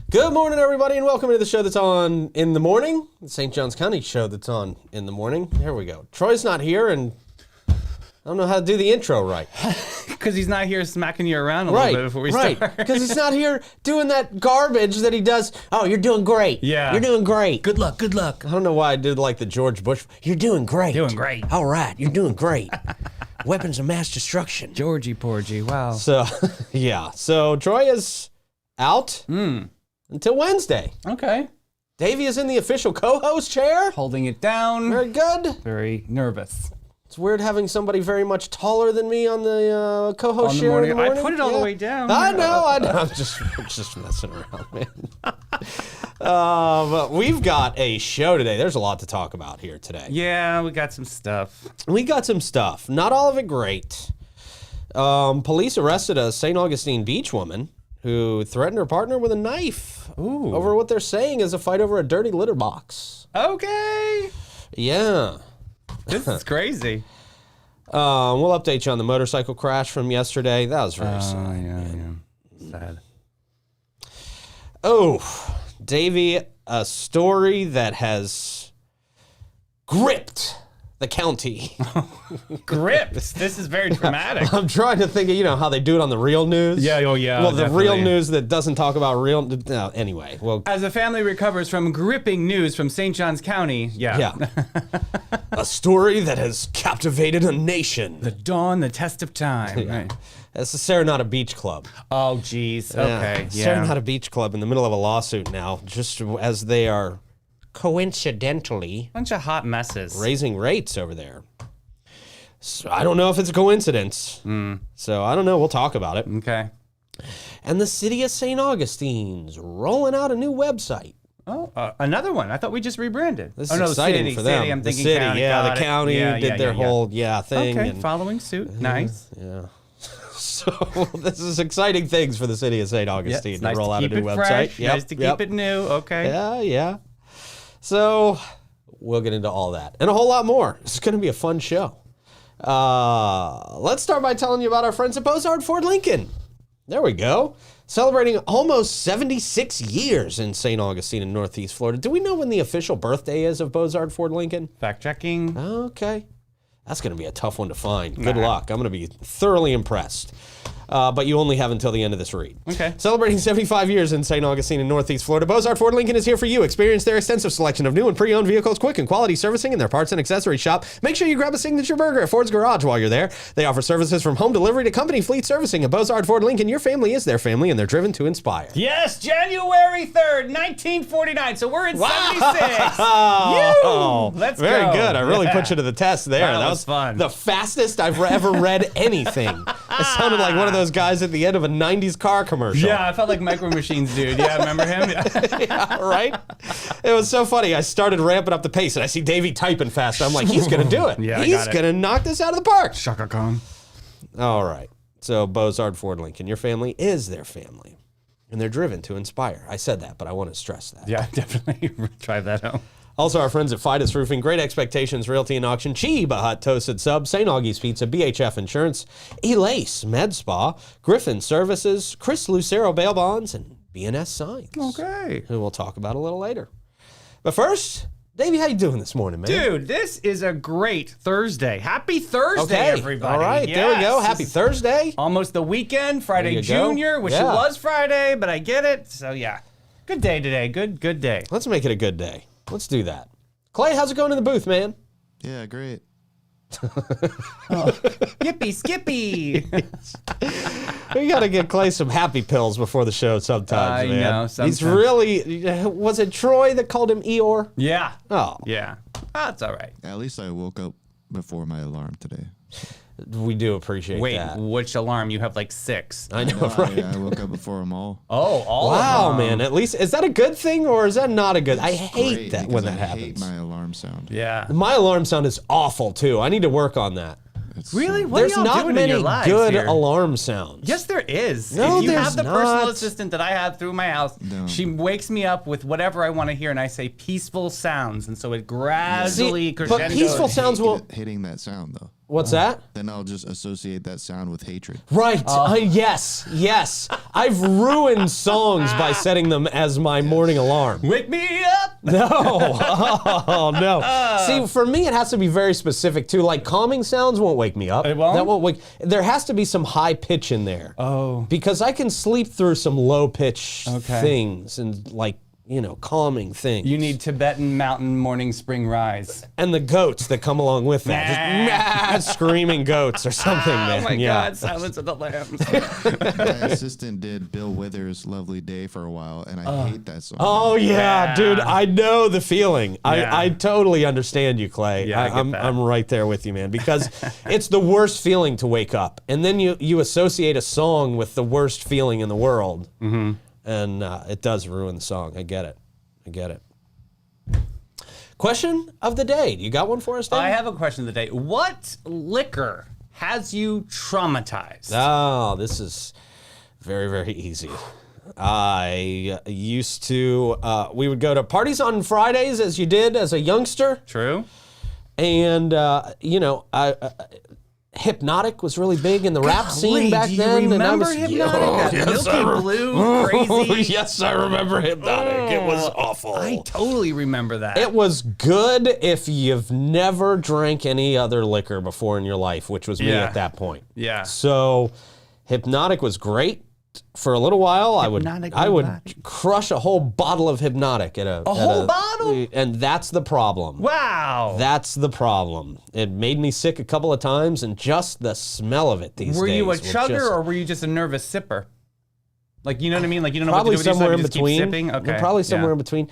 Good morning, everybody, and welcome to the show that's on in the morning. The St. Johns County show that's on in the morning. Here we go. Troy's not here, and I don't know how to do the intro right. Because he's not here smacking you around a little bit before we start. Right, because he's not here doing that garbage that he does. Oh, you're doing great. Yeah. You're doing great. Good luck, good luck. I don't know why I did like the George Bush. You're doing great. Doing great. All right, you're doing great. Weapons of mass destruction. Georgie Porgy, wow. So, yeah. So Troy is out until Wednesday. Okay. Davey is in the official co-host chair. Holding it down. Very good. Very nervous. It's weird having somebody very much taller than me on the co-host On the chair morning. in the morning. I put it all the way down. I know. I'm just messing around, man. But we've got a show today. There's a lot to talk about here today. Yeah, we got some stuff. We got some stuff. Not all of it great. Police arrested a St. Augustine Beach woman who threatened her partner with a knife over what they're saying is a fight over a dirty litter box. Okay. Yeah. This is crazy. We'll update you on the motorcycle crash from yesterday. That was very sad. Yeah. Sad. Oh, Davey, a story that has gripped the county. Grips. This is very dramatic. I'm trying to think of, how they do it on the real news. Yeah, oh yeah. Well, the definitely. real news that doesn't talk about real. No, anyway, well. As a family recovers from gripping news from St. Johns County, Yeah. A story that has captivated a nation. The dawn, the test of time. Right. That's the Serenata Beach Club. Oh, geez. Okay. Yeah. Serenata Beach Club in the middle of a lawsuit now, just as they are coincidentally Bunch of hot messes. raising rates over there. So I don't know if it's a coincidence. So I don't know. We'll talk about it. Okay. And the city of St. Augustine's rolling out a new website. Oh, another one. I thought we just rerebranded. This oh, is no, exciting city, for them. City, I'm the thinking city, county. yeah, Got the it. county Yeah, did their whole thing. Okay, And, following suit. Nice. yeah. So this is exciting things for the city of St. Augustine It's to nice roll to out a keep new it website. fresh. Nice to keep it new. Okay. Yeah. So we'll get into all that and a whole lot more. It's going to be a fun show. Let's start by telling you about our friends at Bozard Ford Lincoln. There we go. Celebrating almost 76 years in St. Augustine in Northeast Florida. Do we know when the official birthday is of Bozard Ford Lincoln? Fact checking. Okay. That's going to be a tough one to find. Good luck. I'm going to be thoroughly impressed. But you only have until the end of this read. Okay. Celebrating 75 years in St. Augustine in Northeast Florida, Bozard Ford Lincoln is here for you. Experience their extensive selection of new and pre-owned vehicles, quick and quality servicing in their parts and accessory shop. Make sure you grab a signature burger at Ford's Garage while you're there. They offer services from home delivery to company fleet servicing. At Bozard Ford Lincoln, your family is their family, and they're driven to inspire. Yes, January 3rd, 1949. So we're in 76. Oh, Let's very go. good. I really Yeah. put you to the test there. That was fun. The fastest I've ever read anything. It sounded like one of those guys at the end of a 90s car commercial. Yeah, I felt like Micro Machines dude. Yeah, remember him? Yeah, right? It was so funny. I started ramping up the pace, and I see Davey typing fast. I'm like, he's going to do it. Yeah, I he's got it. going to knock this out of the park. Shaka Khan. All right. So, Bozard Ford Lincoln, your family is their family, and they're driven to inspire. I said that, but I want to stress that. Yeah, definitely drive that home. Also, our friends at Fidus Roofing, Great Expectations Realty and Auction, Chiba Hut Toasted Sub, St. Augie's Pizza, BHF Insurance, Elace Med Spa, Griffin Services, Chris Lucero Bail Bonds, and BNS Signs. Okay. Who we'll talk about a little later. But first, Davey, how you doing this morning, man? Dude, this is a great Thursday. Happy Thursday, everybody. All right, there we go. Yes. Happy Thursday. Almost the weekend, Friday There you go. Junior. Wish Yeah. it was Friday, but I get it. So yeah, good day today. Good day. Let's make it a good day. Let's do that. Clay, how's it going in the booth, man? Yeah, great. Yippee skippy. We got to get Clay some happy pills before the show sometimes, I man. know, He's sometimes. really, was it Troy that called him Eeyore? Yeah. Oh, Yeah. That's all right. At least I woke up before my alarm today. we do appreciate Wait, that. which alarm? You have like 6. I know, No, right? I woke up before them all. Oh, all Wow, of them. man. At least, is that a good thing or is that not a good? I hate Great, that when because that I hate happens. my alarm sound. Yeah. My alarm sound is awful too. I need to work on that. It's Really? What There's are y'all not doing in many your lives good here? alarm sounds. Yes, there is. No, if you there's have the not. personal assistant that I have through my house, No. she wakes me up with whatever I want to hear, and I say peaceful sounds, and so it gradually See, but crescendos. peaceful sounds will. hitting that sound though. What's that? Then I'll just associate that sound with hatred. Right. Yes. I've ruined songs by setting them as my morning alarm. Wake me up. No. Oh, no. See, for me, it has to be very specific, too. Like, calming sounds won't wake me up. It won't? That won't wake. There has to be some high pitch in there. Oh. Because I can sleep through some low pitch Okay. things and, like, calming things. You need Tibetan mountain morning spring rise. And the goats that come along with that. Just screaming goats or something, man. Oh my Yeah. God! Silence of the Lambs. My assistant did Bill Withers' "Lovely Day" for a while, and I hate that song. Oh yeah, Yeah. dude, I know the feeling. Yeah. I totally understand you, Clay. Yeah, I get I'm that. I'm right there with you, man, because it's the worst feeling to wake up, and then you associate a song with the worst feeling in the world, and it does ruin the song. I get it. Question of the day. You got one for us, Dave? I have a question of the day. What liquor has you traumatized? Oh, this is very, very easy. I used to, we would go to parties on Fridays as you did as a youngster. True. And, Hypnotic was really big in the rap scene back do you then. remember and I was, Hypnotic? That Milky Blue, crazy. Yes, I remember Hypnotic. It was awful. I totally remember that. It was good if you've never drank any other liquor before in your life, which was me Yeah. at that point. Yeah. So Hypnotic was great for a little while. Hypnotic I would Hypnotic. crush a whole bottle of Hypnotic at a whole bottle? And that's the problem. Wow. That's the problem. It made me sick a couple of times, and just the smell of it these Were days. you a will chugger just- or were you just a nervous sipper? Like, you know what I mean? Like, you don't know probably what to do with somewhere yourself, in you just keep between? sipping? Okay. Probably somewhere yeah. in between.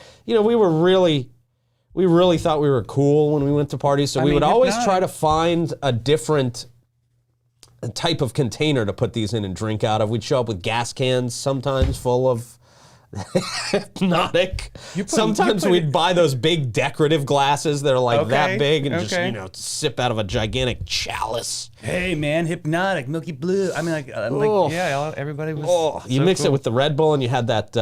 We really thought we were cool when we went to parties, so we mean, would always Hypnotic. try to find a different type of container to put these in and drink out of. We'd show up with gas cans, sometimes full of Hypnotic. Sometimes put we'd it- buy those big decorative glasses that are like that Okay, big and okay. just sip out of a gigantic chalice. Hey, man, Hypnotic, Milky Blue. I mean, Oh. yeah, everybody was. Oh, you so mix cool. it with the Red Bull, and you had that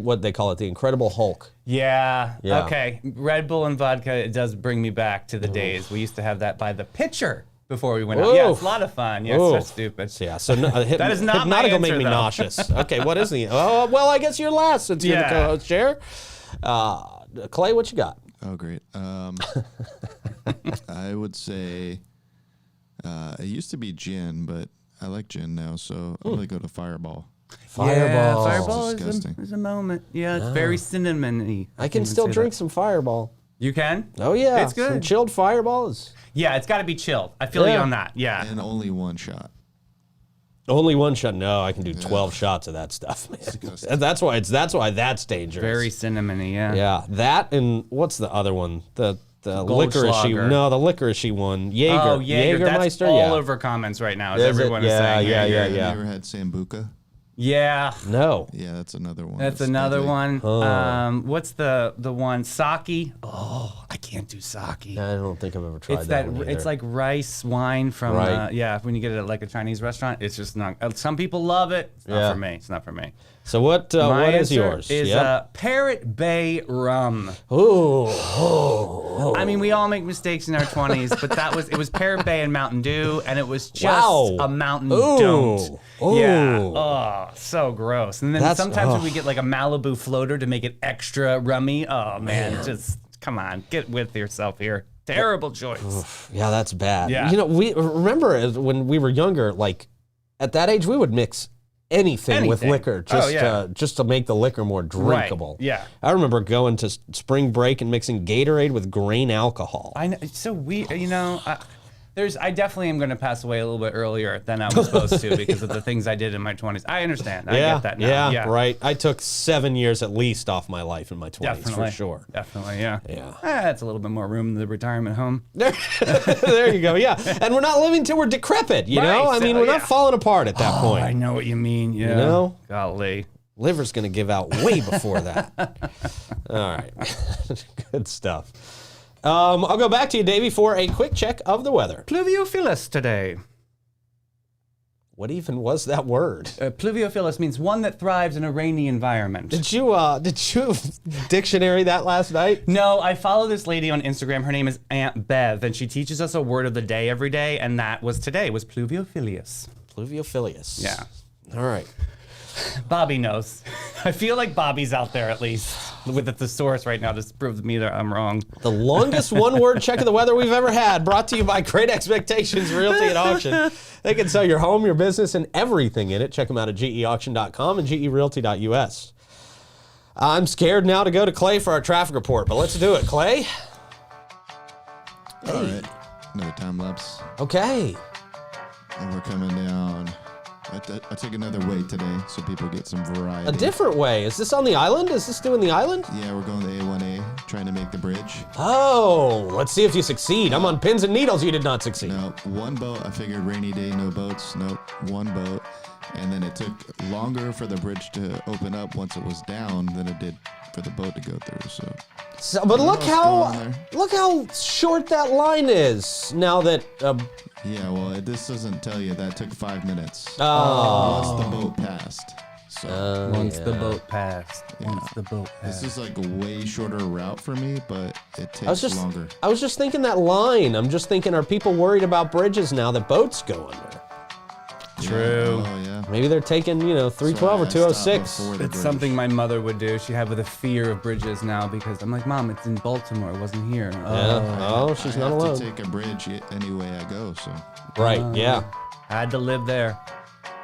what they call it, the Incredible Hulk. Yeah. Yeah. Okay. Red Bull and vodka, it does bring me back to the days. We used to have that by the pitcher before we went out. Yeah, it's a lot of fun. Yeah, it's so stupid. Yeah, so That is not my Hypnotic will make answer, me though. nauseous. Okay, what is the? Oh, well, I guess you're last since you're the Yeah. co-host chair. Clay, what you got? Oh, great. I would say it used to be gin, but I like gin now, so I'm gonna go to Fireball. Yeah, Fireball Disgusting. is a moment. Yeah, it's very cinnamony. I can even still say drink that. some Fireball. You can? Oh yeah, It's good. Some chilled Fireball is Yeah, it's got to be chilled. I feel Yeah. you on that. Yeah. And only one shot. only one shot. No, I can do 12 shots of that stuff, man. Disgusting. And that's why that's dangerous. Very cinnamony, yeah. Yeah, that and what's the other one? The licoricey. Goldschlager. No, the licoricey one. Jaeger. Oh, Jaeger. That's Jägermeister. all Yeah. over comments right now. As Is it? everyone is Yeah, saying. yeah, yeah, Have yeah. you ever had Sambuca? Yeah. No. Yeah, that's another one. That's another deadly. one. What's the one? Sake. Oh, I can't do sake. I don't think I've ever tried It's that. that. one It's either. like rice wine from. Right. Yeah, when you get it at like a Chinese restaurant, it's just not. Some people love it. It's not Yeah. for me. It's not for me. So what? My What is answer yours? Is Yep. Parrot Bay rum. Ooh. I mean, we all make mistakes in our 20s, but it was Parrot Bay and Mountain Dew, and it was just Wow. a Mountain Ooh. Don't. Yeah. Ooh. Oh, so gross. And then That's- sometimes when oh. we get like a Malibu floater to make it extra rummy. Oh man, just come on, get with yourself here. Terrible choice. Yeah, that's bad. Yeah. We remember when we were younger, like at that age, we would mix anything with Anything. liquor Oh, yeah. just to make the liquor more drinkable. Yeah. I remember going to spring break and mixing Gatorade with grain alcohol. I know. So I definitely am going to pass away a little bit earlier than I was supposed to because of the things I did in my 20s. I understand. I get that now. Yeah, right. I took 7 years at least off my life in my 20s Definitely. for sure. Definitely, yeah. Yeah. That's a little bit more room in the retirement home. There you go. Yeah, and we're not living till we're decrepit. You know, Right, I mean, so, we're not yeah. falling apart at that point. I know what you mean. Yeah. You know? Golly. Liver's going to give out way before that. All right. Good stuff. I'll go back to you, Davey, for a quick check of the weather. Pluviophilus today. What even was that word? Pluviophilus means one that thrives in a rainy environment. Did you dictionary that last night? No, I follow this lady on Instagram. Her name is Aunt Bev, and she teaches us a word of the day every day, and that was today, was pluviophilus. Pluviophilus. Yeah. All right. Bobby knows. I feel like Bobby's out there at least with the thesaurus right now to prove to me that I'm wrong. The longest one-word check of the weather we've ever had, brought to you by Great Expectations Realty and Auction. They can sell your home, your business, and everything in it. Check them out at geauction.com and gerealty.us. I'm scared now to go to Clay for our traffic report, but let's do it. Clay? All right. Another time lapse. Okay. And we're coming down. I took another way today so people get some variety. A different way. Is this on the island? Is this doing the island? Yeah, we're going to A1A, trying to make the bridge. Oh, let's see if you succeed. I'm on pins and needles. You did not succeed. No, one boat. I figured rainy day, no boats. Nope, one boat. And then it took longer for the bridge to open up once it was down than it did for the boat to go through. So, But look what's going on how there. look how short that line is now that yeah, well, this doesn't tell you that took 5 minutes. Oh. Once the boat passed. So Once the boat passed. Once the boat this passed. is like a way shorter route for me, but it takes longer. I was just thinking that line. I'm just thinking, are people worried about bridges now that boats go under? True. Oh, yeah. Maybe they're taking, 312 or 206. It's something my mother would do. She had with a fear of bridges now because I'm like, Mom, it's in Baltimore. It wasn't here. Yeah. Oh, she's I not have alone. to take a bridge any way I go, so. Right, yeah. I had to live there.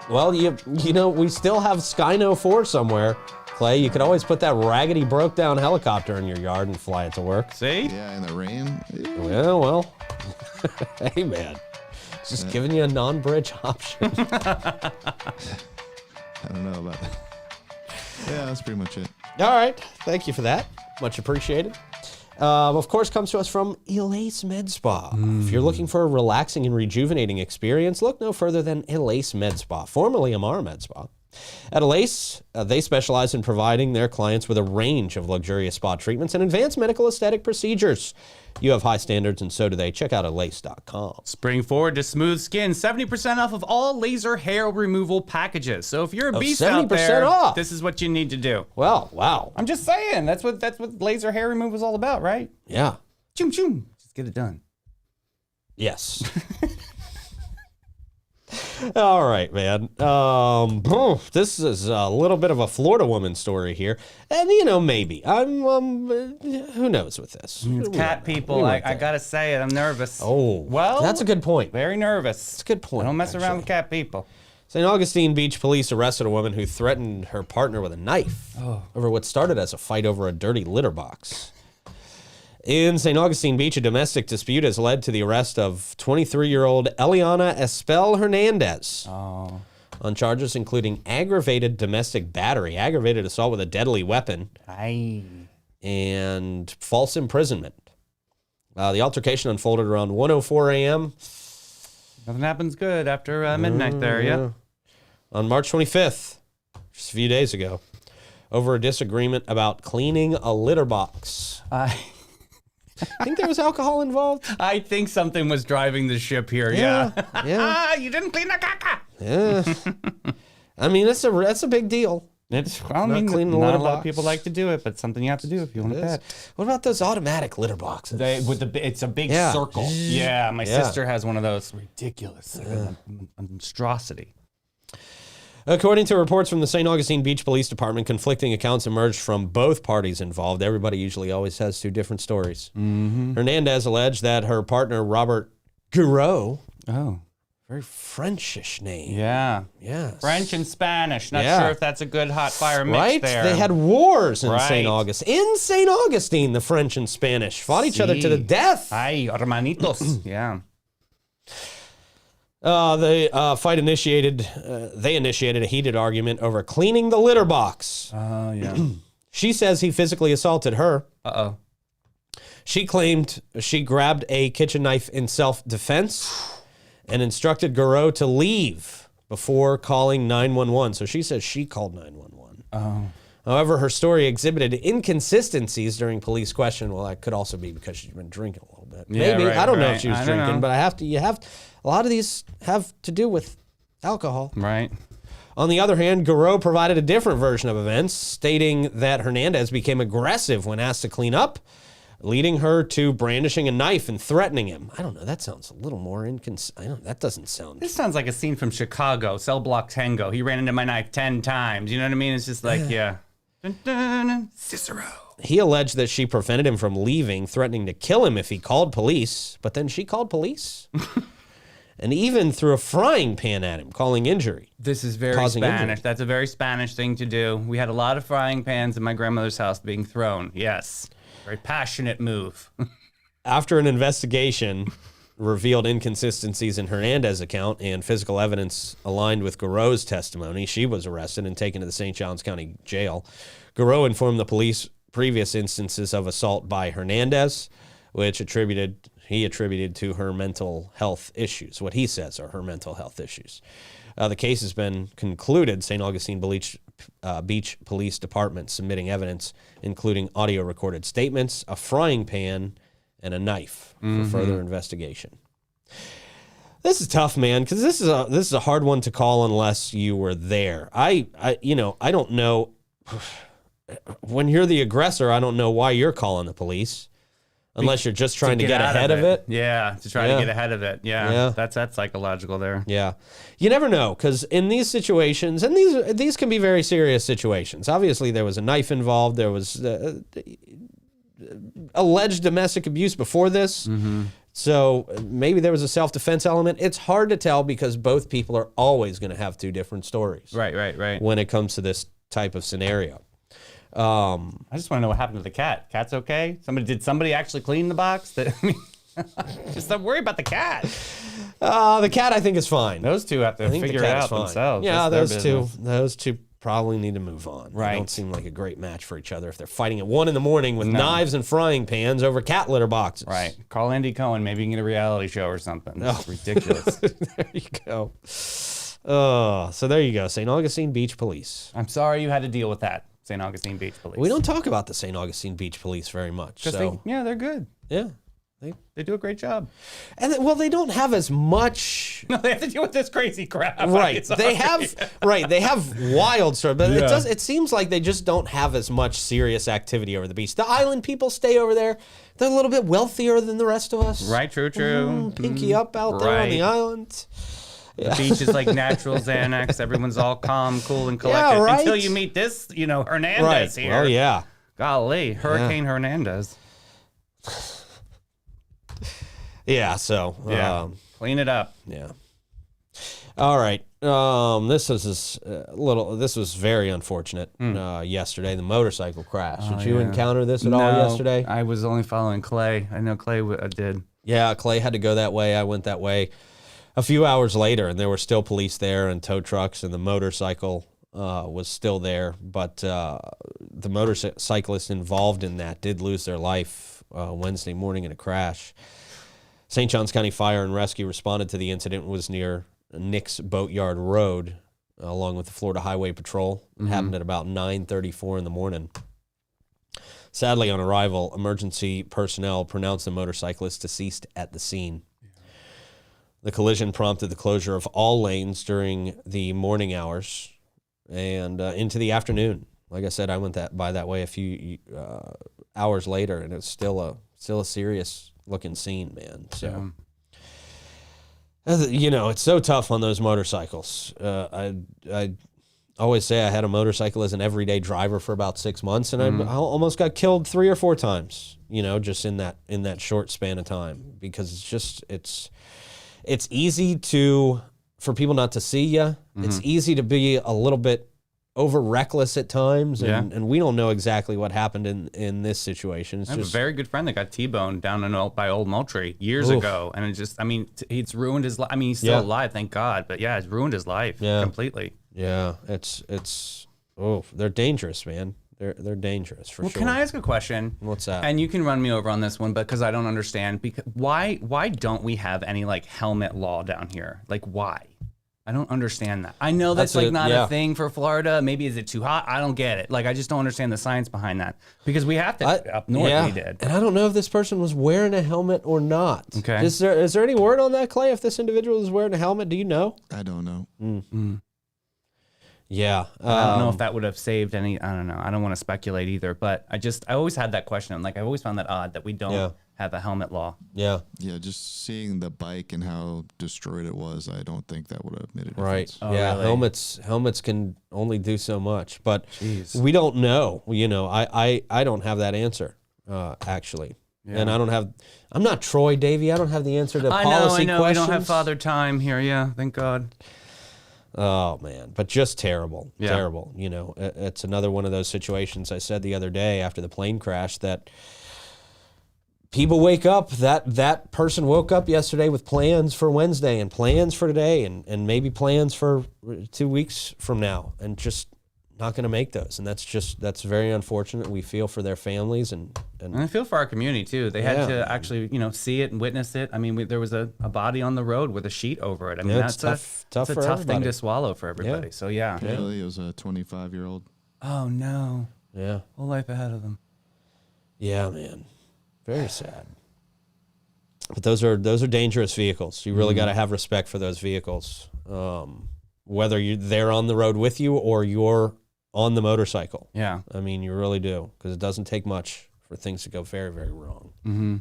Well, we still have Skyno 4 somewhere. Clay, you could always put that raggedy broke down helicopter in your yard and fly it to work. See? Yeah, in the rain. Yeah, well. Hey, man. Just giving you a non-bridge option. I don't know about that. Yeah, that's pretty much it. All right. Thank you for that. Much appreciated. Of course, comes to us from Elace Med Spa. If you're looking for a relaxing and rejuvenating experience, look no further than Elace Med Spa, formerly Amara Med Spa. At Elace, they specialize in providing their clients with a range of luxurious spa treatments and advanced medical aesthetic procedures. You have high standards, and so do they. Check out Elace.com. Spring forward to smooth skin, 70% off of all laser hair removal packages. So if you're a beast out 70% there, off. this is what you need to do. Well, wow. I'm just saying, that's what laser hair removal is all about, right? Yeah. Choom choom. Just get it done. Yes. All right, man. This is a little bit of a Florida woman story here, and maybe who knows with this? It's cat people. I gotta say it. I'm nervous. Oh, well, that's a good point. Very nervous. That's a good point. I don't mess around actually. with cat people. St. Augustine Beach police arrested a woman who threatened her partner with a knife over what started as a fight over a dirty litter box. In St. Augustine Beach, a domestic dispute has led to the arrest of 23-year-old Eliana Espel Hernandez on charges including aggravated domestic battery, aggravated assault with a deadly weapon, and false imprisonment. The altercation unfolded around 1:04 a.m. Nothing happens good after midnight there, yeah? On March 25th, just a few days ago, over a disagreement about cleaning a litter box. I think there was alcohol involved. I think something was driving the ship here, yeah. Yeah. You didn't clean the caca. Yeah. I mean, that's a big deal. not cleaning the a litter lot box. of people like to do it, but something you have to do if you want it bad. What about those automatic litter boxes? It's a big Yeah. circle. Yeah, my Yeah. sister has one of those. Ridiculous. Like a monstrosity. According to reports from the St. Augustine Beach Police Department, conflicting accounts emerged from both parties involved. Everybody usually always has two different stories. Mm-hmm. Hernandez alleged that her partner, Robert Gouraud, Oh. very Frenchish name. Yeah. Yes. French and Spanish. Not Yeah. sure if that's a good hot fire mix Right? there. They had wars in Right. St. Augustine. In St. Augustine, the French and Spanish fought each other to the death. Ay, hermanitos. Yeah. The fight initiated, they initiated a heated argument over cleaning the litter box. Oh, yeah. She says he physically assaulted her. Uh-oh. She claimed she grabbed a kitchen knife in self-defense and instructed Gouraud to leave before calling 911. So she says she called 911. Oh. However, her story exhibited inconsistencies during police question. Well, that could also be because she's been drinking a little bit. Yeah, Maybe. right, I don't know right. if she was I don't drinking, know. but a lot of these have to do with alcohol. Right. On the other hand, Garreau provided a different version of events, stating that Hernandez became aggressive when asked to clean up, leading her to brandishing a knife and threatening him. I don't know. That sounds a little more inconsistent. That doesn't sound... This sounds like a scene from Chicago, Cell Block Tango. He ran into my knife 10 times. You know what I mean? It's just like, yeah. Dun, dun, dun. Cicero. He alleged that she prevented him from leaving, threatening to kill him if he called police. But then she called police. And even threw a frying pan at him, calling injury. This is very Causing Spanish. injury. That's a very Spanish thing to do. We had a lot of frying pans in my grandmother's house being thrown. Yes. Very passionate move. After an investigation revealed inconsistencies in Hernandez's account and physical evidence aligned with Garreau's testimony, she was arrested and taken to the St. Johns County Jail. Garreau informed the police previous instances of assault by Hernandez, which he attributed to her mental health issues. What he says are her mental health issues. The case has been concluded. St. Augustine Beach Police Department submitting evidence, including audio recorded statements, a frying pan, and a knife for further investigation. This is tough, man, because this is a hard one to call unless you were there. I don't know. When you're the aggressor, I don't know why you're calling the police. Unless you're just trying to get ahead of it. Yeah, to try to get ahead of it. Yeah. That's psychological there. Yeah. You never know, because in these situations, and these can be very serious situations. Obviously, there was a knife involved. There was alleged domestic abuse before this. Mm-hmm. So maybe there was a self-defense element. It's hard to tell because both people are always going to have two different stories. Right. When it comes to this type of scenario. I just want to know what happened to the cat. Cat's okay? Did somebody actually clean the box? Just don't worry about the cat. The cat, I think, is fine. Those two have to figure it out themselves. Yeah, That's their those two probably need to move on. Right. They don't seem like a great match for each other if they're fighting at 1 a.m. with knives and frying pans over cat litter boxes. Right. Call Andy Cohen. Maybe you can get a reality show or something. It's ridiculous. There you go. So there you go. St. Augustine Beach Police. I'm sorry you had to deal with that. St. Augustine Beach Police. We don't talk about the St. Augustine Beach Police very much. So. They're good. Yeah. They do a great job. And they don't have as much. No, they have to deal with this crazy crap. Right. They have wild stories, but it seems like they just don't have as much serious activity over the beach. The island people stay over there. They're a little bit wealthier than the rest of us. Right, true. Pinky up out there on the island. The beach is like natural Xanax. Everyone's all calm, cool, and collected. Yeah, right. Until you meet this, Hernandez here. Oh, yeah. Golly, Hurricane Hernandez. Yeah, so. Clean it up. Yeah. All right. This was very unfortunate yesterday, the motorcycle crash. Did you encounter this at all yesterday? I was only following Clay. I know Clay did. Yeah, Clay had to go that way. I went that way a few hours later, and there were still police there and tow trucks, and the motorcycle was still there. But the motorcyclist involved in that did lose their life Wednesday morning in a crash. St. Johns County Fire and Rescue responded to the incident. It was near Nick's Boatyard Road, along with the Florida Highway Patrol. It happened at about 9:34 in the morning. Sadly, on arrival, emergency personnel pronounced the motorcyclist deceased at the scene. The collision prompted the closure of all lanes during the morning hours and into the afternoon. Like I said, I went by that way a few hours later, and it's still a serious looking scene, man. So, it's so tough on those motorcycles. I always say I had a motorcycle as an everyday driver for about 6 months, and I almost got killed 3 or 4 times. Just in that short span of time, because it's easy for people not to see you. It's easy to be a little bit over reckless at times, and we don't know exactly what happened in this situation. I have a very good friend that got T-boned down by Old Moultrie years ago, and it's ruined his life. I mean, he's still alive, thank God, but it's ruined his life completely. Yeah, they're dangerous, man. They're dangerous for sure. Can I ask a question? What's that? And you can run me over on this one, but because I don't understand, why don't we have any helmet law down here? Why? I don't understand that. I know that's like not a thing for Florida. Maybe is it too hot? I don't get it. Like, I just don't understand the science behind that because we have to up north. We did, and I don't know if this person was wearing a helmet or not. Okay, is there any word on that, Clay? If this individual is wearing a helmet, do you know? I don't know. Yeah, I don't know if that would have saved any. I don't know. I don't want to speculate either, but I always had that question. Like, I've always found that odd that we don't have a helmet law. Yeah. Just seeing the bike and how destroyed it was, I don't think that would have made a difference. Right. Oh, yeah. Really? Helmets can only do so much, but we don't know. You know, I don't have that answer actually, and I'm not Troy Davey. I don't have the answer to policy I know. questions. We don't have Father Time here. Yeah, thank God. Oh man, but just terrible, terrible. You know, it's another one of those situations. I said the other day after the plane crash that people wake up, that person woke up yesterday with plans for Wednesday and plans for today and maybe plans for 2 weeks from now and just not going to make those. And that's very unfortunate. We feel for their families and I feel for our community too. They had to actually, see it and witness it. I mean, there was a body on the road with a sheet over it. I mean, that's tough a tough thing to swallow for everybody. Yeah. So yeah. Really, it was a 25-year-old. Oh no. Yeah. Whole life ahead of them. Yeah, man. Very sad. But those are dangerous vehicles. You really got to have respect for those vehicles, whether they're on the road with you or you're on the motorcycle. Yeah. I mean, you really do, because it doesn't take much for things to go very, very wrong. Mm-hmm.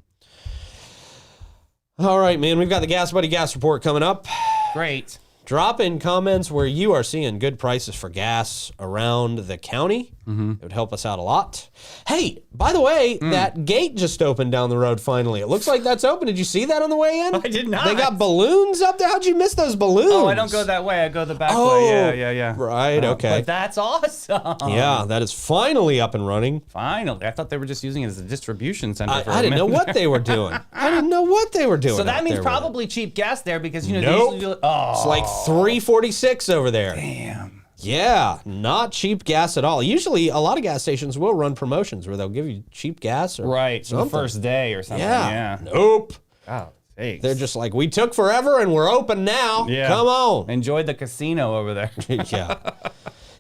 All right, man. We've got the Gas Buddy Gas Report coming up. Great. Drop in comments where you are seeing good prices for gas around the county. It would help us out a lot. Hey, by the way, that gate just opened down the road finally. It looks like that's open. Did you see that on the way in? I did not. They got balloons up there. How'd you miss those balloons? Oh, I don't go that way. I go the back way. Yeah. Right, okay. But that's awesome. Yeah, that is finally up and running. Finally. I thought they were just using it as a distribution center for a I didn't know minute. what they were doing. I didn't know what they were doing. So that out means there probably cheap gas there because, they Nope. usually do It's like $3.46 over there. Damn. Yeah, not cheap gas at all. Usually, a lot of gas stations will run promotions where they'll give you cheap gas or Right, something. the first day or something. Yeah. Yeah. Nope. Oh, thanks. They're just like, we took forever and we're open now. Yeah. Come on. Enjoyed the casino over there. Yeah.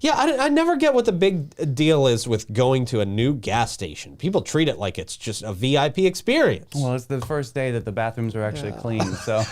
Yeah, I never get what the big deal is with going to a new gas station. People treat it like it's just a VIP experience. Well, it's the first day that the bathrooms are actually clean, so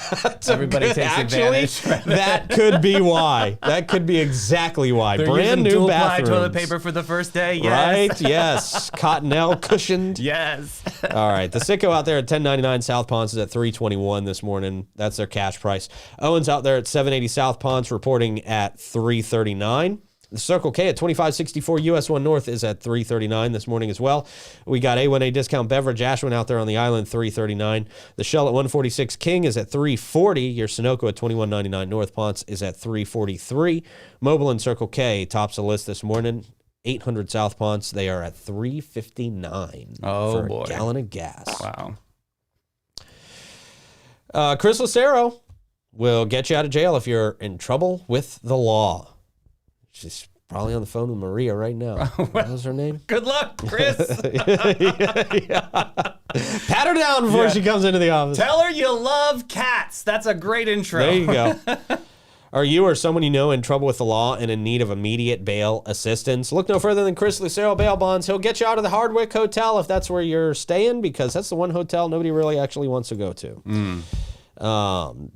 everybody takes advantage. That could be why. That could be exactly why. They're Brand using new dual-ply bathrooms. toilet paper for the first day. Yes. Right? Yes. Cottonelle cushioned. Yes. All right. The Sicko out there at 1099 South Ponce is at $321 this morning. That's their cash price. Owen's out there at 780 South Ponce reporting at $339. The Circle K at 2564 US 1 North is at $339 this morning as well. We got A1A Discount Beverage Ashwin out there on the island, $339. The Shell at 146 King is at $340. Your Sunoco at 2199 North Ponce is at $343. Mobile and Circle K tops the list this morning. 800 South Ponce, they are at $3.59 for a gallon of gas. Wow. Chris Lucero will get you out of jail if you're in trouble with the law. She's probably on the phone with Maria right now. What was her name? Good luck, Chris. Yeah. Pat her down before she comes into the office. Tell her you love cats. That's a great intro. There you go. Are you or someone you know in trouble with the law and in need of immediate bail assistance? Look no further than Chris Lucero Bail Bonds. He'll get you out of the Hardwick Hotel if that's where you're staying, because that's the one hotel nobody really actually wants to go to.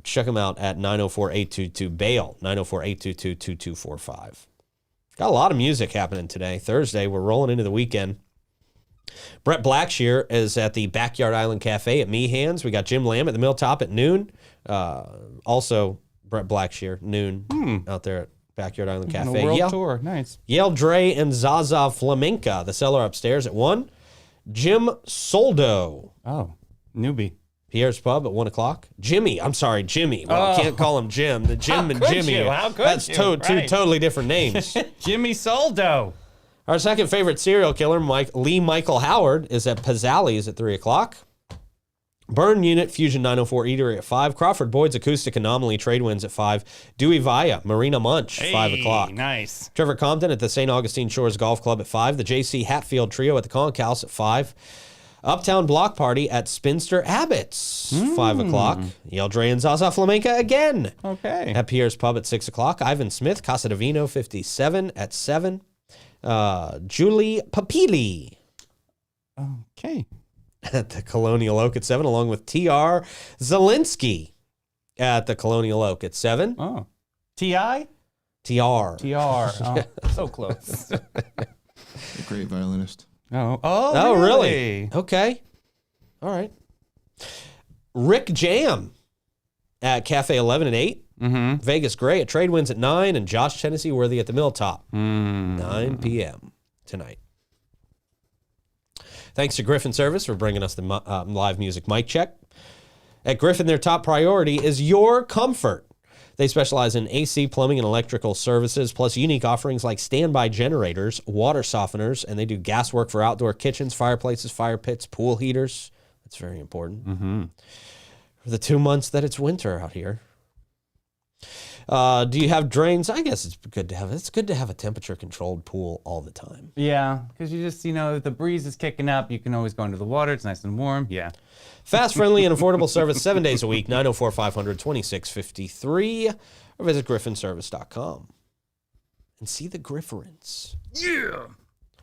Check him out at 904-822-BAIL, 904-822-2245. Got a lot of music happening today. Thursday, we're rolling into the weekend. Brett Blackshear is at the Backyard Island Cafe at Meehan's. We got Jim Lamb at the Milltop at noon. Also, Brett Blackshear, noon, out there at Backyard Island Cafe. On a world tour. Nice. Yale Dre and Zaza Flamenca, the cellar upstairs at 1. Jim Soldo. Oh, newbie. Pierre's Pub at 1 o'clock. Jimmy. Well, I can't call him Jim. The Jim and Jimmy. How could That's you? two Right. totally different names. Jimmy Soldo. Our second favorite serial killer, Lee Michael Howard, is at Pizzali's at 3 o'clock. Burn Unit, Fusion 904 Eatery at 5. Crawford Boyd's Acoustic Anomaly Trade Winds at 5. Dewey Vaya, Marina Munch, 5 o'clock. Nice. Trevor Compton at the St. Augustine Shores Golf Club at 5. The J.C. Hatfield Trio at the Conch House at 5. Uptown Block Party at Spinster Abbott's, 5 o'clock. Yeldre and Zaza Flamenca again. Okay. At Pierre's Pub at 6 o'clock. Ivan Smith, Casa Divino 57 at 7. Julie Papili. Okay. At the Colonial Oak at 7, along with T.R. Zelinsky at the Colonial Oak at 7. Oh. T.I.? T.R. T.R. Oh, so close. A great violinist. Oh, really? Okay. All right. Rick Jam at Cafe 11 at 8. Vegas Gray at Trade Winds at 9. And Josh Tennessee Worthy at the Milltop. 9 p.m. tonight. Thanks to Griffin Service for bringing us the live music mic check. At Griffin, their top priority is your comfort. They specialize in AC, plumbing, and electrical services, plus unique offerings like standby generators, water softeners, and they do gas work for outdoor kitchens, fireplaces, fire pits, pool heaters. That's very important. For the 2 months that it's winter out here. Do you have drains? I guess it's good to have a temperature-controlled pool all the time. Yeah, because you just, if the breeze is kicking up, you can always go into the water. It's nice and warm. Yeah. Fast, friendly, and affordable service 7 days a week, 904-500-2653, or visit griffinservice.com and see the Grifferins. Yeah.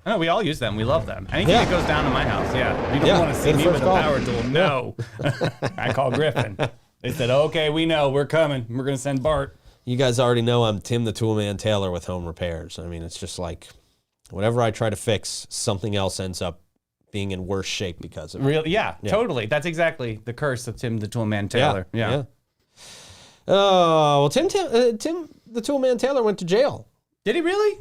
I know, we all use them. We love them. Anything that goes down in my house, you don't want to see me with a power tool. No. I call Griffin. They said, okay, we know. We're coming. We're going to send Bart. You guys already know I'm Tim the Toolman Taylor with home repairs. I mean, it's just like whatever I try to fix, something else ends up being in worse shape because of it. Really? Yeah, totally. That's exactly the curse of Tim the Toolman Taylor. Yeah. Well, Tim the Toolman Taylor went to jail. Did he really?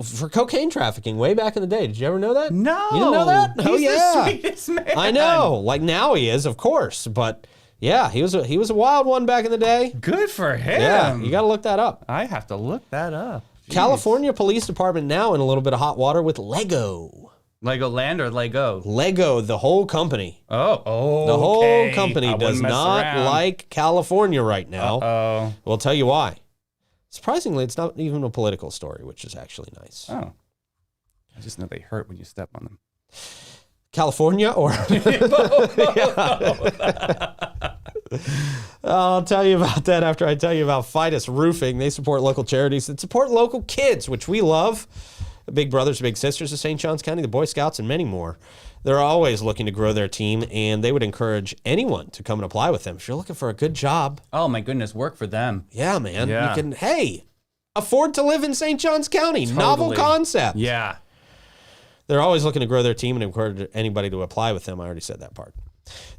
For cocaine trafficking way back in the day. Did you ever know that? No. You didn't know that? He's the sweetest man. I know. Like now he is, of course, but yeah, he was a wild one back in the day. Good for him. Yeah, you got to look that up. I have to look that up. Jeez. California Police Department now in a little bit of hot water with Lego. Legoland or Lego? Lego, the whole company. Oh, the whole company does not like California right now. We'll tell you why. Surprisingly, it's not even a political story, which is actually nice. Oh. I just know they hurt when you step on them. California or? I'll tell you about that after I tell you about Fidus Roofing. They support local charities that support local kids, which we love. Big Brothers, Big Sisters of St. Johns County, the Boy Scouts, and many more. They're always looking to grow their team, and they would encourage anyone to come and apply with them. If you're looking for a good job. Oh, my goodness, work for them. Yeah, man. Yeah. You can, afford to live in St. Johns County. Totally. Novel concept. Yeah. They're always looking to grow their team and encourage anybody to apply with them. I already said that part.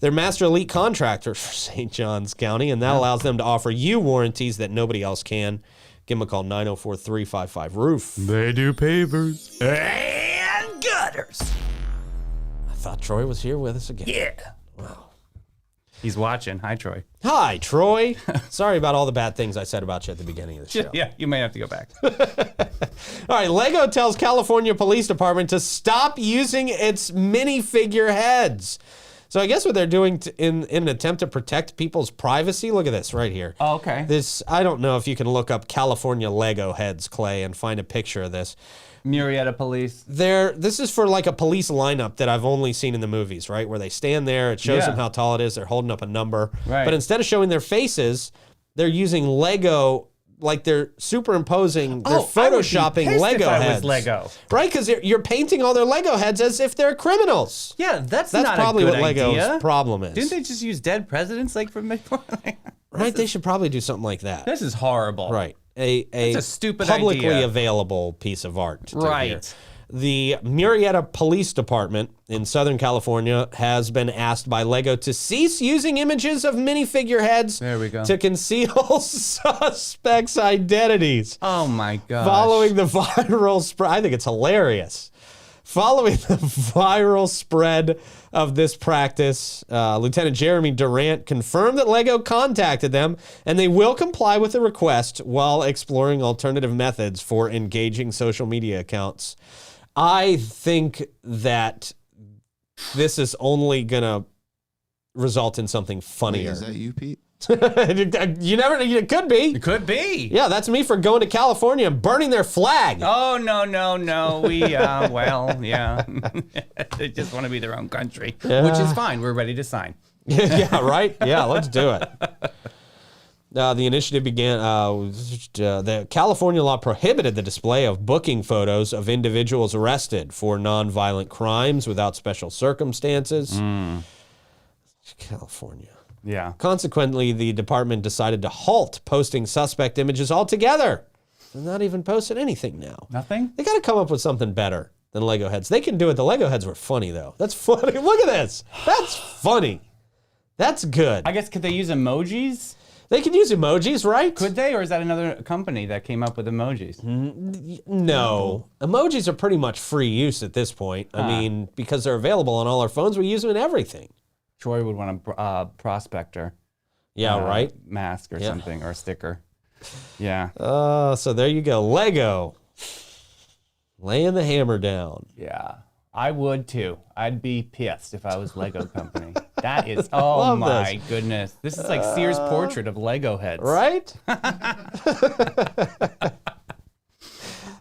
They're master elite contractors for St. Johns County, and that allows them to offer you warranties that nobody else can. Give them a call, 904-355-ROOF. They do pavers and gutters. I thought Troy was here with us again. Yeah. Wow. He's watching. Hi, Troy. Hi, Troy. Sorry about all the bad things I said about you at the beginning of the show. Yeah, you may have to go back. All right, Lego tells California Police Department to stop using its minifigure heads. So I guess what they're doing in an attempt to protect people's privacy, look at this right here. Oh, okay. I don't know if you can look up California Lego heads, Clay, and find a picture of this. Murrieta Police. This is for like a police lineup that I've only seen in the movies, right? Where they stand there, it shows them how tall it is, they're holding up a number. Right. But instead of showing their faces, they're using Lego, like they're superimposing, they're photoshopping Lego heads. Lego. Right? Because you're painting all their Lego heads as if they're criminals. Yeah, that's not probably a good what Lego's idea. problem is. Didn't they just use dead presidents like from before? Right? They should probably do something like that. This is horrible. Right. A stupid publicly idea. available piece of art. Right. Hear. The Murrieta Police Department in Southern California has been asked by Lego to cease using images of minifigure heads to conceal suspects' identities. Oh my gosh. Following the viral spread, I think it's hilarious. Following the viral spread of this practice, Lieutenant Jeremy Durant confirmed that Lego contacted them and they will comply with the request while exploring alternative methods for engaging social media accounts. I think that this is only going to result in something funnier. Wait, is that you, Pete? It could be. It could be. Yeah, that's me for going to California and burning their flag. Oh, no. We, yeah. They just want to be their own country, which is fine. We're ready to sign. Yeah, right? Yeah, let's do it. The initiative began, the California law prohibited the display of booking photos of individuals arrested for nonviolent crimes without special circumstances. California. Yeah. Consequently, the department decided to halt posting suspect images altogether. They're not even posting anything now. Nothing? They got to come up with something better than Lego heads. They can do it. The Lego heads were funny, though. That's funny. Look at this. That's funny. That's good. I guess, could they use emojis? They can use emojis, right? Could they, or is that another company that came up with emojis? No. Emojis are pretty much free use at this point. I mean, because they're available on all our phones, we use them in everything. Troy would want a prospector. Yeah, right? Mask or something, or a sticker. Yeah. So there you go. Lego. Laying the hammer down. Yeah. I would too. I'd be pissed if I was Lego company. That is, oh my goodness. This is like Sears' portrait of Lego heads. Right?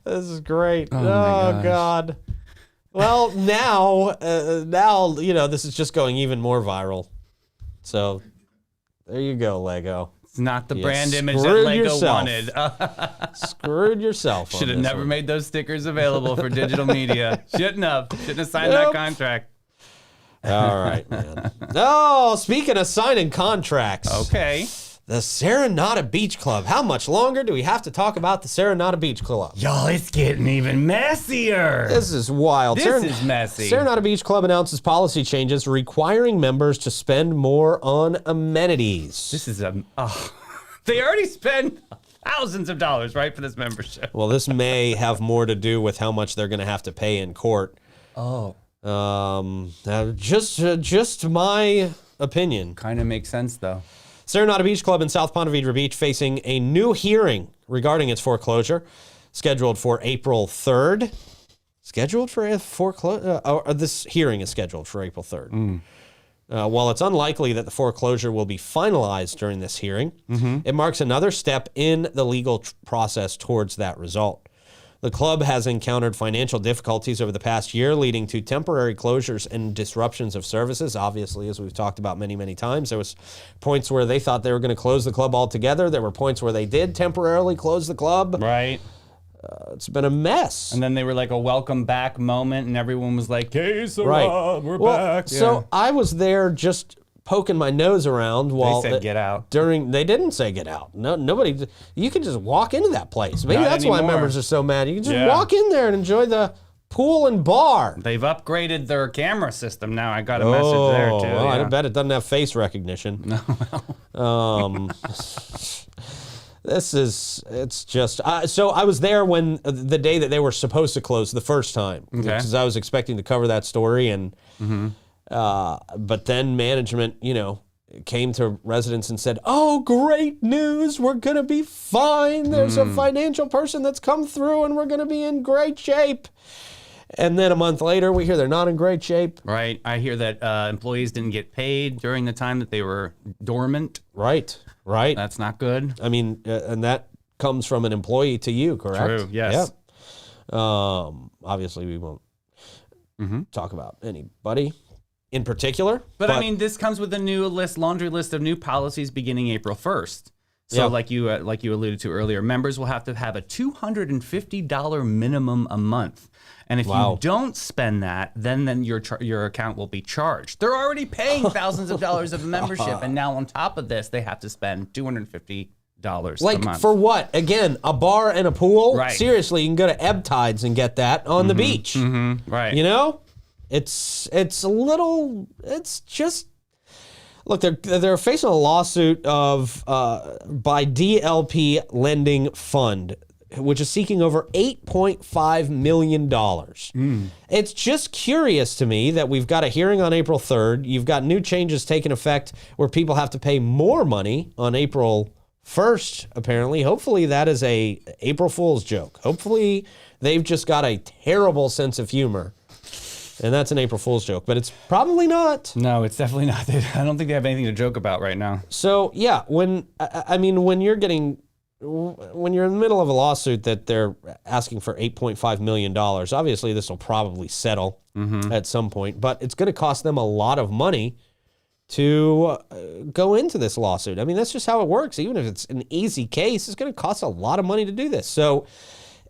This is great. Oh God. Well, now, this is just going even more viral. So there you go, Lego. It's not the brand image that Lego wanted. Screwed yourself. Should have never made those stickers available for digital media. Shouldn't have signed that contract. All right, man. Oh, speaking of signing contracts. Okay. The Serenata Beach Club. How much longer do we have to talk about the Serenata Beach Club? Y'all, it's getting even messier. This is wild. This is messy. Serenata Beach Club announces policy changes requiring members to spend more on amenities. This is they already spend thousands of dollars, right, for this membership. Well, this may have more to do with how much they're going to have to pay in court. Oh. Just my opinion. Kind of makes sense, though. Serenata Beach Club in South Ponte Vedra Beach facing a new hearing regarding its foreclosure, scheduled for April 3rd. Scheduled for foreclosure? This hearing is scheduled for April 3rd. While it's unlikely that the foreclosure will be finalized during this hearing, it marks another step in the legal process towards that result. The club has encountered financial difficulties over the past year, leading to temporary closures and disruptions of services. Obviously, as we've talked about many, many times, there was points where they thought they were going to close the club altogether. There were points where they did temporarily close the club. Right. It's been a mess. And then they were like a welcome back moment, and everyone was like, "Hey, Sarah, right. we're back." So I was there just poking my nose around while they said get out. They didn't say get out. No, nobody. You can just walk into that place. Maybe Not that's anymore. why members are so mad. You can just walk in there and enjoy the pool and bar. They've upgraded their camera system now. I got a message there too. Well, I bet it doesn't have face recognition. No. It's just, so I was there when the day that they were supposed to close the first time, because I was expecting to cover that story, and but then management, came to residents and said, "Oh, great news! We're gonna be fine. There's a financial person that's come through, and we're gonna be in great shape." And then a month later, we hear they're not in great shape. Right. I hear that employees didn't get paid during the time that they were dormant. Right. That's not good. I mean, and that comes from an employee to you, correct? True, yes. Yep. Obviously, we won't talk about anybody in particular. But I mean, this comes with a new laundry list of new policies beginning April 1st. So like you alluded to earlier, members will have to have a $250 minimum a month. And if you don't spend that, then your account will be charged. They're already paying thousands of dollars of membership, and now on top of this, they have to spend $250 a month. Like for what? Again, a bar and a pool? Right. Seriously, you can go to Ebbtides and get that on the beach. Right. It's a little. It's just. Look, they're facing a lawsuit by DLP Lending Fund, which is seeking over $8.5 million. It's just curious to me that we've got a hearing on April 3rd. You've got new changes taking effect where people have to pay more money on April 1st, apparently. Hopefully that is a April Fool's joke. Hopefully they've just got a terrible sense of humor And that's an April Fool's joke, but it's probably not. No, it's definitely not. I don't think they have anything to joke about right now. So yeah, when you're in the middle of a lawsuit that they're asking for $8.5 million, obviously this will probably settle at some point, but it's going to cost them a lot of money to go into this lawsuit. I mean, that's just how it works. Even if it's an easy case, it's going to cost a lot of money to do this. So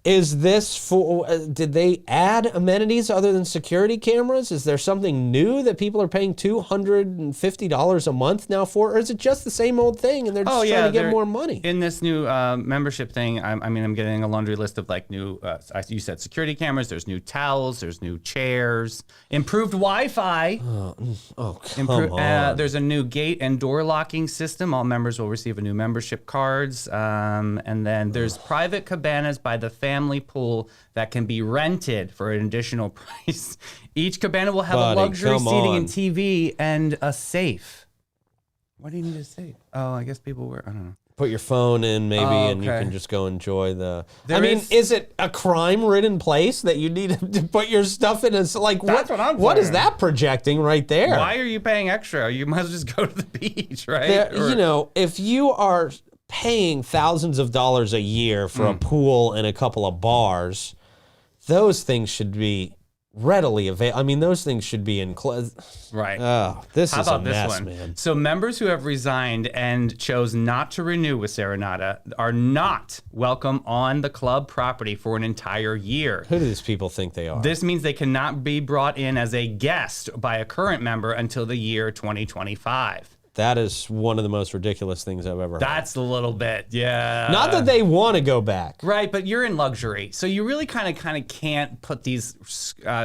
is this for, did they add amenities other than security cameras? Is there something new that people are paying $250 a month now for? Or is it just the same old thing and they're just trying to get more money? In this new membership thing, I'm getting a laundry list of like new, you said security cameras, there's new towels, there's new chairs, improved Wi-Fi. Come on. There's a new gate and door locking system. All members will receive a new membership cards. And then there's private cabanas by the family pool that can be rented for an additional price. Each cabana will have a luxury seating and TV and a safe. Why do you need a safe? Oh, I guess people were, I don't know. Put your phone in maybe and you can just go enjoy the... Is it a crime-ridden place that you need to put your stuff in? It's like, what is that projecting right there? Why are you paying extra? You might as well just go to the beach, right? If you are paying thousands of dollars a year for a pool and a couple of bars, those things should be readily available. I mean, those things should be in... Right. Oh, this How is about a this mess, one? man. So members who have resigned and chose not to renew with Serenata are not welcome on the club property for an entire year. Who do these people think they are? This means they cannot be brought in as a guest by a current member until the year 2025. That is one of the most ridiculous things I've ever heard. That's a little bit, yeah. Not that they want to go back. Right, but you're in luxury, so you really kind of can't put these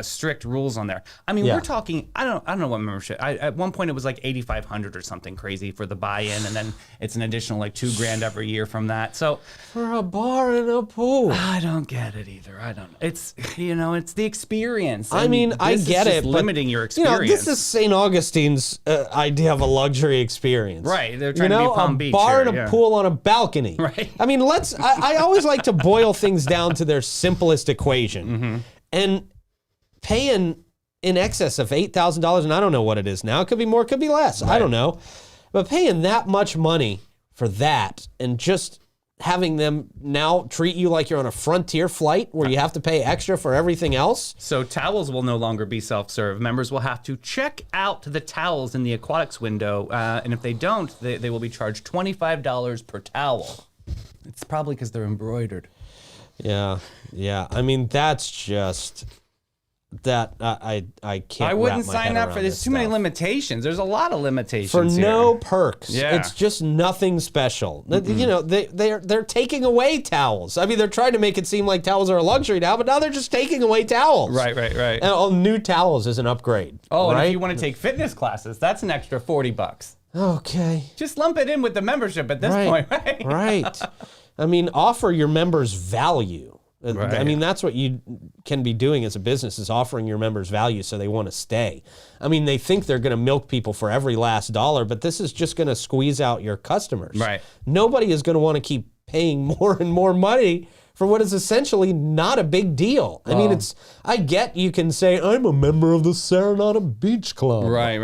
strict rules on there. I mean, we're talking. I don't know what membership. At one point, it was like $8,500 or something crazy for the buy-in, and then it's an additional like $2,000 every year from that. So for a bar and a pool, I don't get it either. I don't. It's it's the experience. I mean, I get it. Limiting your experience. This is St. Augustine's idea of a luxury experience. Right. They're trying to be Palm Beach. A bar here, and a pool on a balcony. Right. I mean, I always like to boil things down to their simplest equation. And paying in excess of $8,000, and I don't know what it is now. It could be more, it could be less. Right. I don't know. But paying that much money for that and just having them now treat you like you're on a Frontier flight where you have to pay extra for everything else. So towels will no longer be self-serve. Members will have to check out the towels in the aquatics window, and if they don't, they will be charged $25 per towel. It's probably because they're embroidered. Yeah. I mean, that's just... that I can't. I wouldn't sign up for this. Too many limitations. There's a lot of limitations for here. No perks. Yeah. It's just nothing special. They're taking away towels. I mean, they're trying to make it seem like towels are a luxury now, but now they're just taking away towels. Right. And new towels is an upgrade. Oh, right? And if you want to take fitness classes, that's an extra $40. Okay. Just lump it in with the membership at this point, right? Right. I mean, offer your members value. Right. I mean, that's what you can be doing as a business, is offering your members value so they want to stay. I mean, they think they're going to milk people for every last dollar, but this is just going to squeeze out your customers. Right. Nobody is going to want to keep paying more and more money for what is essentially not a big deal. I mean, I get you can say, I'm a member of the Serenata Beach Club. Right.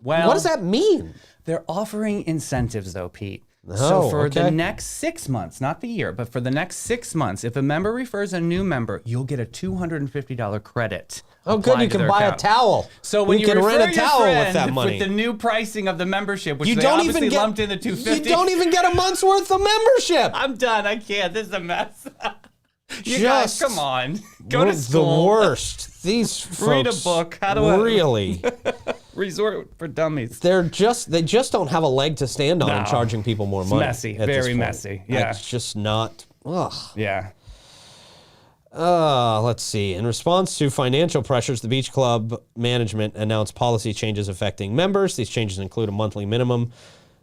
Well, what does that mean? They're offering incentives, though, Pete. Oh, so for the next 6 months, not the year, but for the next 6 months, if a member refers a new member, you'll get a $250 credit. Oh, good. You can buy a towel. So when you can refer rent a towel your friend with that money. With the new pricing of the membership, which you they don't obviously even get, lumped in the $250. You don't even get a month's worth of membership. I'm done. I can't. This is a mess. You guys, come on. Go to The school. worst. These folks read a book. How do really resort for dummies? They just don't have a leg to stand on in charging people more money. Messy. Very messy. Yeah. It's just not. Ugh. Yeah. Let's see. In response to financial pressures, the Beach Club management announced policy changes affecting members. These changes include a monthly minimum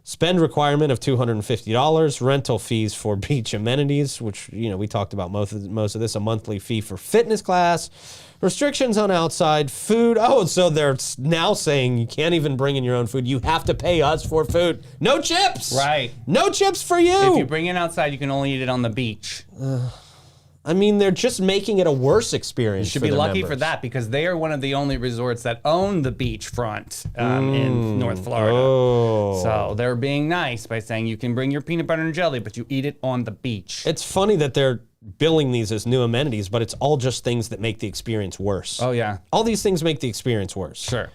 spend requirement of $250, rental fees for beach amenities, which, we talked about most of this, a monthly fee for fitness class, restrictions on outside food. Oh, so they're now saying you can't even bring in your own food. You have to pay us for food. No chips. Right. No chips for you. If you bring it outside, you can only eat it on the beach. I mean, they're just making it a worse experience. You should for be their lucky members. for that because they are one of the only resorts that own the beachfront in North Florida. Oh. So they're being nice by saying you can bring your peanut butter and jelly, but you eat it on the beach. It's funny that they're billing these as new amenities, but it's all just things that make the experience worse. Oh, yeah. All these things make the experience worse. Sure.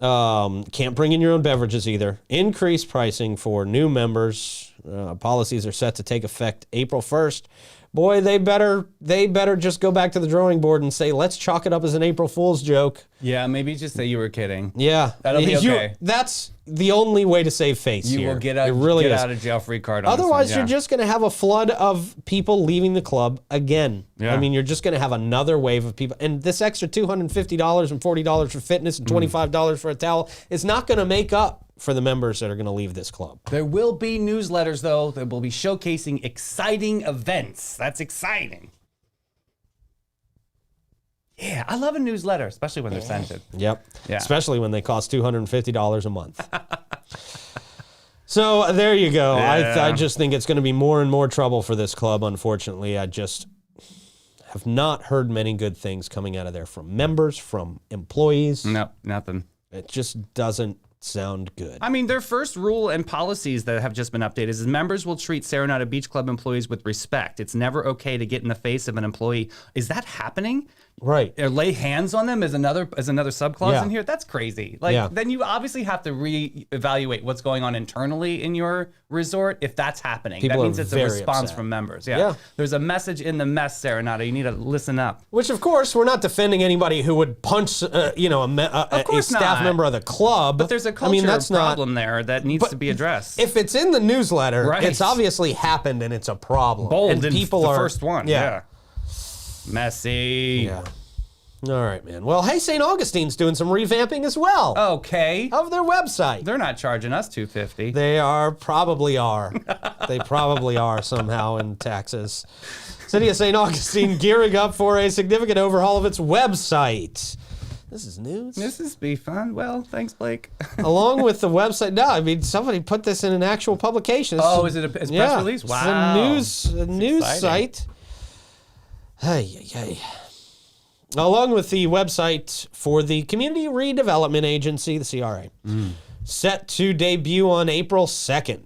Can't bring in your own beverages either. Increased pricing for new members. Policies are set to take effect April 1st. Boy, they better just go back to the drawing board and say, let's chalk it up as an April Fool's joke. Yeah, maybe just say you were kidding. Yeah. That'll be okay. That's the only way to save face You here. will get It really get is. out of jail free card on Otherwise, this one, you're just going to have a flood of people leaving the club again. Yeah. I mean, you're just going to have another wave of people. And this extra $250 and $40 for fitness and $25 for a towel is not going to make up for the members that are going to leave this club. There will be newsletters, though, that will be showcasing exciting events. That's exciting. Yeah, I love a newsletter, especially when they're scented. Yep. Yeah. Especially when they cost $250 a month. So there you go. Yeah. I just think it's going to be more and more trouble for this club, unfortunately. I just have not heard many good things coming out of there from members, from employees. No, nothing. It just doesn't sound good. I mean, their first rule and policies that have just been updated is members will treat Serenata Beach Club employees with respect. It's never okay to get in the face of an employee. Is that happening? Right. Or lay hands on them as another subclause Yeah. in here? That's crazy. Like, Yeah. then you obviously have to reevaluate what's going on internally in your resort if that's happening. People that are means it's a very response upset. from members. Yeah. There's a message in the mess, Serenata. You need to listen up. Which, of course, we're not defending anybody who would punch, a course staff not. member of the club. But there's a culture that's not. problem there that needs to be addressed. If it's in the newsletter, Right. it's obviously happened and it's a problem. Bold and and people the are first one. Yeah. Messy. Yeah. All right, man. Well, hey, St. Augustine's doing some revamping as well Okay. of their website. They're not charging us $250. They probably are. They probably are somehow in Texas. City of St. Augustine gearing up for a significant overhaul of its website. This is news. This is be fun. Well, thanks, Blake. Along with the website. No, I mean, somebody put this in an actual publication. This Oh, is it a press release? Wow. It's a news exciting. site. Hey. Along with the website for the Community Redevelopment Agency, the CRA, set to debut on April 2nd.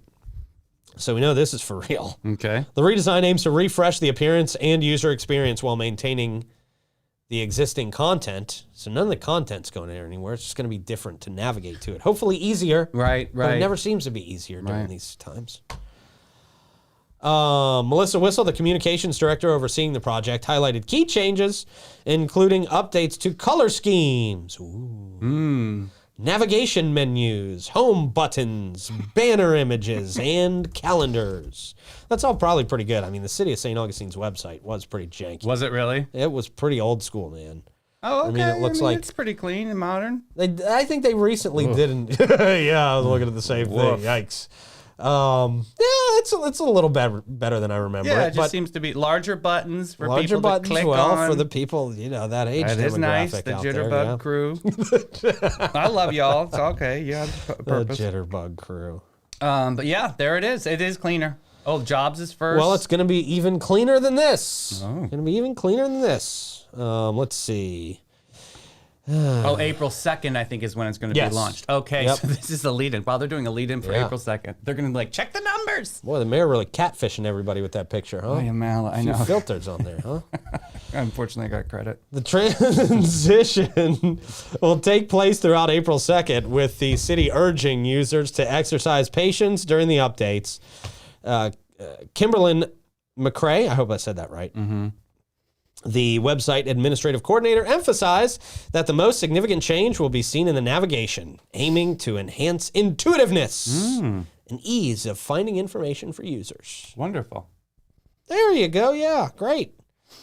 So we know this is for real. Okay. The redesign aims to refresh the appearance and user experience while maintaining the existing content. So none of the content's going anywhere. It's just going to be different to navigate to it. Hopefully easier. Right. But it never seems to be easier during these times. Melissa Whistle, the communications director overseeing the project, highlighted key changes, including updates to color schemes, navigation menus, home buttons, banner images, and calendars. That's all probably pretty good. I mean, the City of St. Augustine's website was pretty janky. Was it really? It was pretty old school, man. Oh, okay. I mean, it looks like it's pretty clean and modern. I think they recently didn't. Yeah, I was looking at the same thing. Woof. Yikes. Yeah, it's a little better than I remember. Yeah, it it but just seems to be larger buttons for larger people buttons, to click well, on. for the people, that age That is nice. demographic The out Jitterbug there. crew. I love y'all. It's okay. You have The purpose. Jitterbug crew. But yeah, there it is. It is cleaner. Oh, Jobs is first. Well, it's going to be even cleaner than this. Oh. Going to be even cleaner than this. Let's see. April 2nd, I think, is when it's going to Yes. be launched. Okay, Yep. so this is a lead-in. Wow, they're doing a lead-in for Yeah. April 2nd. They're going to be like, check the numbers. Boy, the mayor really catfishing everybody with that picture, huh? Oh, yeah, Mal, I A few know. filters on there, huh? Unfortunately, I got credit. The transition will take place throughout April 2nd, with the city urging users to exercise patience during the updates. Kimberlyn McCrae, I hope I said that right, the website administrative coordinator, emphasized that the most significant change will be seen in the navigation, aiming to enhance intuitiveness and ease of finding information for users. Wonderful. There you go. Yeah, great.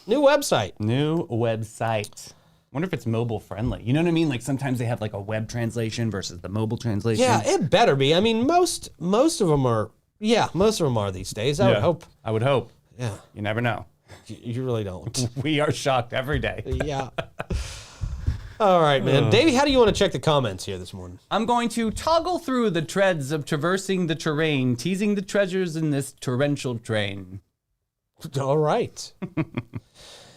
New website. New website. Wonder if it's mobile friendly. You know what I mean? Like sometimes they have like a web translation versus the mobile translation. Yeah, it better be. I mean, most of them are. Yeah, most of them are these days. I would hope. I would hope. Yeah, You never know. you really don't. We are shocked every day. Yeah. All right, man. Davey, how do you want to check the comments here this morning? I'm going to toggle through the treads of traversing the terrain, teasing the treasures in this torrential train. All right.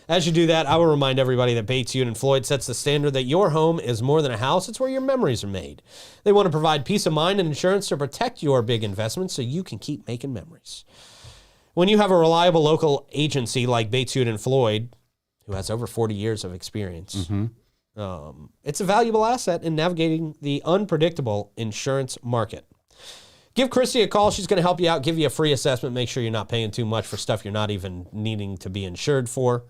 As you do that, I will remind everybody that Bates Unit Floyd sets the standard that your home is more than a house. It's where your memories are made. They want to provide peace of mind and insurance to protect your big investments so you can keep making memories. When you have a reliable local agency like Bates Unit Floyd, who has over 40 years of experience, it's a valuable asset in navigating the unpredictable insurance market. Give Christy a call. She's going to help you out, give you a free assessment, make sure you're not paying too much for stuff you're not even needing to be insured for.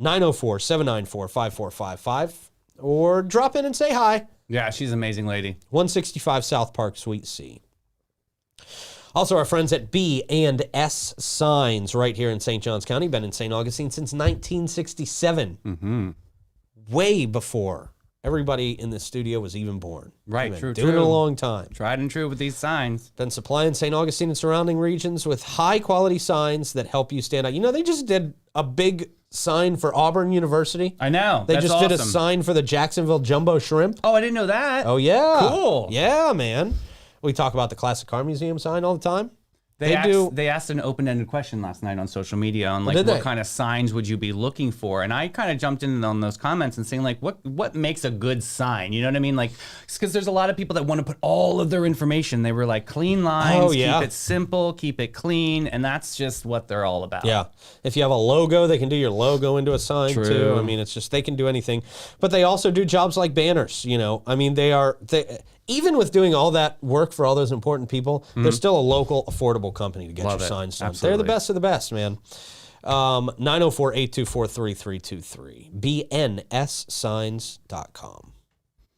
904-794-5455, or drop in and say hi. Yeah, she's an amazing lady. 165 South Park, Suite C. Also, our friends at B&S Signs right here in St. Johns County, been in St. Augustine since 1967. Way before everybody in the studio was even born. Right, We've true, been doing it true. a long time. Tried and true with these signs. Been supplying St. Augustine and surrounding regions with high-quality signs that help you stand out. You know, they just did a big sign for Auburn University. I know. They That's just did a awesome. sign for the Jacksonville Jumbo Shrimp. Oh, I didn't know that. Oh, yeah. Cool. Yeah, man. We talk about the Classic Car Museum sign all the time. They asked an open-ended question last night on social media on like Did what they? kind of signs would you be looking for, and I kind of jumped in on those comments and saying like what makes a good sign, you know what I mean? Like, because there's a lot of people that want to put all of their information. They were like clean lines, Oh, yeah. keep it simple, keep it clean, and that's just what they're all about. Yeah. If you have a logo, they can do your logo into a sign too. True. I mean, it's just, they can do anything. But they also do jobs like banners, you know. I mean, even with doing all that work for all those important people, they're still a local, affordable company to get Love your it. signs done. Absolutely. They're the best of the best, man. 904-824-3323. BNSsigns.com.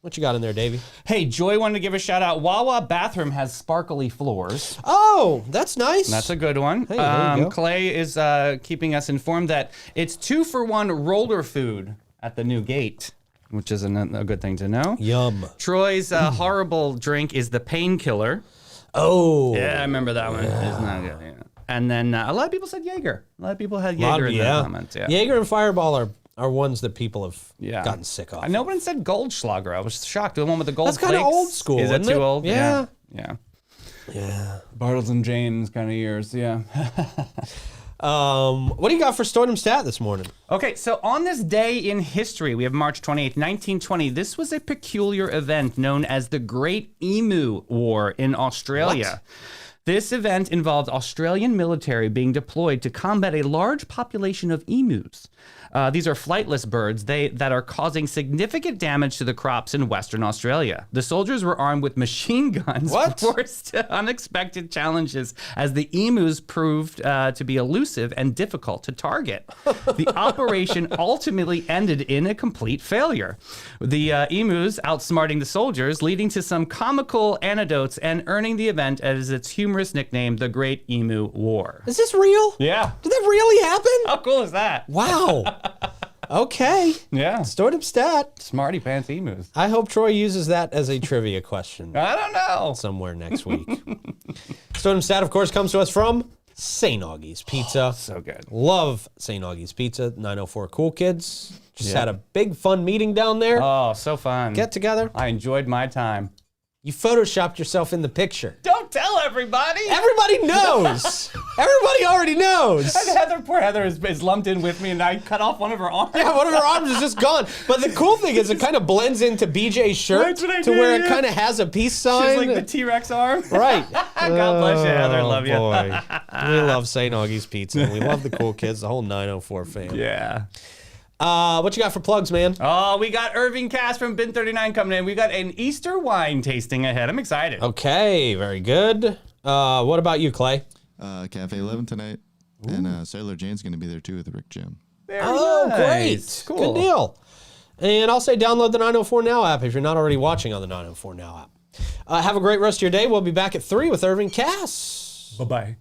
What you got in there, Davey? Hey, Joy wanted to give a shout out. Wawa Bathroom has sparkly floors. Oh, that's nice. That's a good one. Hey, there you go. Clay is keeping us informed that it's 2-for-1 roller food at the new gate, which is a good thing to know. Yum. Troy's horrible drink is the painkiller. Oh. Yeah, I remember that one. It's not good. Yeah. And then a lot of people said Jaeger. A lot of people had Jaeger in their comments. Yeah. Jaeger and Fireball are ones that people have Yeah. gotten sick of. No one said Goldschlager. I was shocked. The one with the gold That's kinda flakes. old school, Is it isn't too it? old? Yeah. Yeah. Yeah. Bartles and James kind of years. Yeah. What do you got for Stordom Stat this morning? Okay, so on this day in history, we have March 28th, 1920. This was a peculiar event known as the Great Emu War in Australia. This event involved Australian military being deployed to combat a large population of emus. These are flightless birds that are causing significant damage to the crops in Western Australia. The soldiers were armed with machine guns, forced to unexpected challenges as the emus proved to be elusive and difficult to target. The operation ultimately ended in a complete failure. The emus outsmarting the soldiers, leading to some comical anecdotes and earning the event as its humorous nickname, the Great Emu War. Is this real? Yeah. Did that really happen? How cool is that? Wow. Okay. Yeah. Stordom Stat. Smarty pants emus. I hope Troy uses that as a trivia question I don't know. somewhere next week. Stordom Stat, of course, comes to us from St. Augie's Pizza. So good. Love St. Augie's Pizza. 904 Cool Kids. Just had a big fun meeting down there. Oh, so fun. Get together. I enjoyed my time. You photoshopped yourself in the picture. Don't tell everybody. Everybody knows. Everybody already knows. Poor Heather is lumped in with me, and I cut off one of her arms. Yeah, one of her arms is just gone. But the cool thing is it kind of blends into BJ's shirt That's what I to did, where it yeah. kind of has a peace She's sign. like the T-Rex arm. Right. God bless you, Heather. Love you. Boy. We love St. Augie's Pizza. And we love the cool kids, the whole 904 fam. Yeah. What you got for plugs, man? Oh, we got Irving Cass from Bin 39 coming in. We got an Easter wine tasting ahead. I'm excited. Okay, very good. What about you, Clay? Cafe 11 tonight. And Sailor Jane's going to be there too with Rick Jim. Very Oh, nice. great. Cool. Good deal. And I'll say download the 904 Now app if you're not already watching on the 904 Now app. Have a great rest of your day. We'll be back at 3 with Irving Cass. Bye-bye.